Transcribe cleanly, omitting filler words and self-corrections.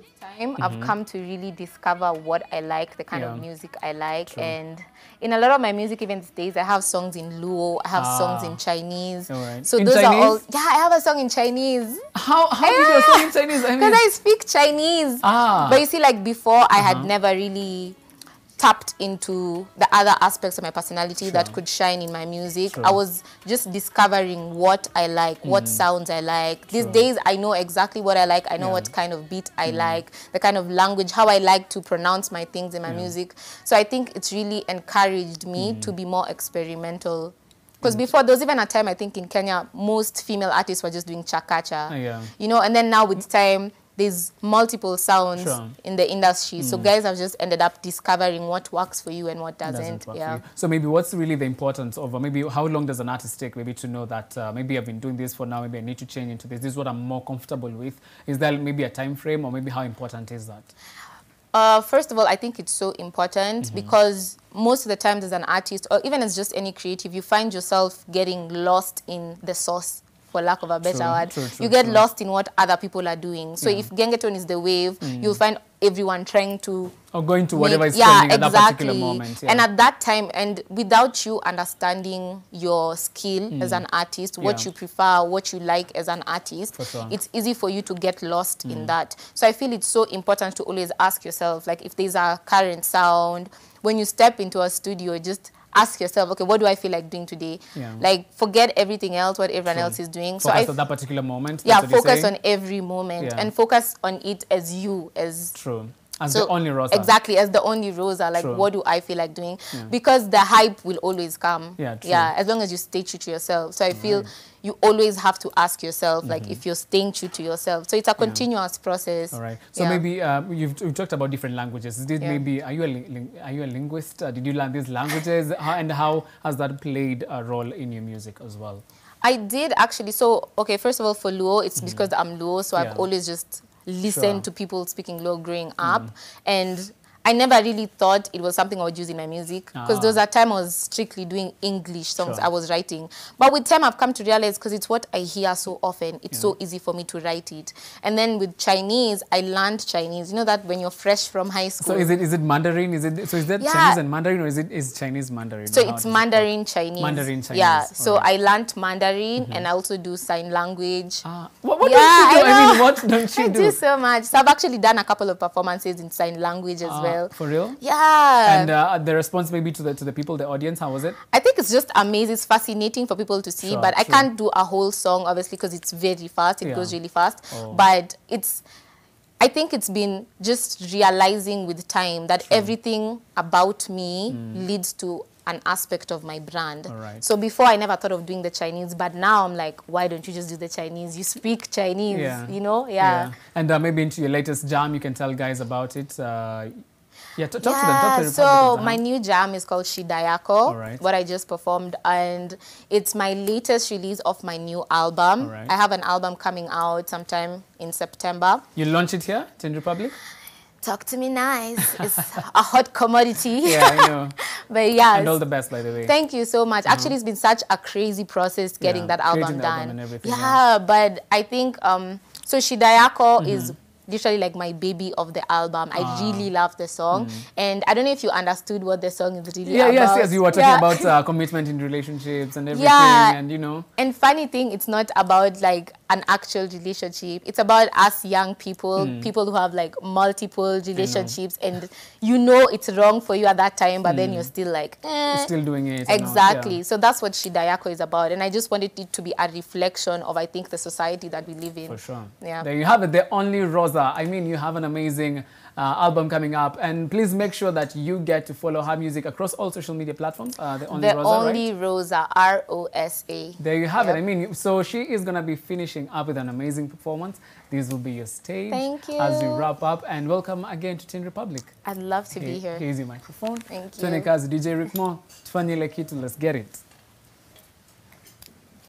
with time, I've come to really discover what I like, the kind of music I like. True. And in a lot of my music, even these days, I have songs in Luo, I have songs in Chinese. All right. So in those Chinese? are all, yeah, I have a song in Chinese. How did you sing in Chinese? I mean, Because I speak Chinese. But you see, like before, I had never really tapped into the other aspects of my personality that could shine in my music. I was just discovering what I like, what sounds I like. These days, I know exactly what I like. I know what kind of beat I like, the kind of language, how I like to pronounce my things in my music. So I think it's really encouraged me to be more experimental. Because before, there was even a time, I think, in Kenya, most female artists were just doing chakacha. You know, and then now with time, there's multiple sounds in the industry. So guys have just ended up discovering what works for you and what doesn't. So maybe what's really the importance of, maybe how long does an artist take maybe to know that maybe I've been doing this for now, maybe I need to change into this. This is what I'm more comfortable with. Is there maybe a time frame, or maybe how important is that? First of all, I think it's so important because most of the times as an artist, or even as just any creative, you find yourself getting lost in the sauce, for lack of a better word. You get lost in what other people are doing. So if Gengeton is the wave, you'll find everyone trying to... Or going to whatever is trending at that particular moment. And at that time, and without you understanding your skill as an artist, what you prefer, what you like as an artist, it's easy for you to get lost in that. So I feel it's so important to always ask yourself, like if there's a current sound, when you step into a studio, just ask yourself, okay, what do I feel like doing today? Like, forget everything else, what everyone else is doing. Focus on that particular moment. Yeah, focus on every moment and focus on it as you, as... As the only Rosa. Exactly, as the only Rosa. Like, what do I feel like doing? Because the hype will always come. As long as you stay true to yourself. So I feel you always have to ask yourself, like, if you're staying true to yourself. So it's a continuous process. All right. So maybe you've talked about different languages. Is this maybe, are you a linguist? Did you learn these languages? And how has that played a role in your music as well? I did actually. So, okay, first of all, for Luo, it's because I'm Luo. So I've always just listened to people speaking Luo growing up. And I never really thought it was something I would use in my music, because there was a time I was strictly doing English songs I was writing. But with time, I've come to realize, because it's what I hear so often, it's so easy for me to write it. And then with Chinese, I learned Chinese. You know that when you're fresh from high school. So is it Mandarin? Is that Chinese and Mandarin, or is Chinese Mandarin? So it's Mandarin Chinese. Mandarin Chinese. Yeah. So I learned Mandarin, and I also do sign language. What don't you do? I mean, what don't you do? I do so much. So I've actually done a couple of performances in sign language as well. For real? Yeah. And the response maybe to the people, the audience, how was it? I think it's just amazing. It's fascinating for people to see, but I can't do a whole song, obviously, because it's very fast. It goes really fast. But I think it's been just realizing with time that everything about me leads to an aspect of my brand. So before, I never thought of doing the Chinese, but now I'm like, why don't you just do the Chinese? You speak Chinese, you know? And maybe into your latest jam, you can tell guys about it. Talk to them. Talk to so my new jam is called Shidayako, what I just performed, and it's my latest release of my new album. I have an album coming out sometime in September. You launch it here in Republik? Talk to me nice. It's a hot commodity. Yeah, I know. But yeah. And all the best, by the way. Thank you so much. Actually, it's been such a crazy process getting that album done. And everything, but I think, so Shidayako is literally like my baby of the album. I really love the song. And I don't know if you understood what the song is really about. Yes, you were talking about commitment in relationships and everything, and you know. And funny thing, it's not about like an actual relationship. It's about us young people, people who have like multiple relationships, and you know it's wrong for you at that time, but then you're still like, You're still doing it. Exactly. So that's what Shidayako is about. And I just wanted it to be a reflection of, I think, the society that we live in. For sure. Yeah. There you have it, the Only Rosa. I mean, you have an amazing album coming up, and please make sure that you get to follow her music across all social media platforms. The Only Rosa, R-O-S-A. There you have it. I mean, so she is going to be finishing up with an amazing performance. This will be your stage. Thank you. As we wrap up, and welcome again to Teen Republic. I'd love to be here. Here's your microphone. Thank you. Tuone kazi DJ Rick Mo, tufanye ile kitu, let's get it.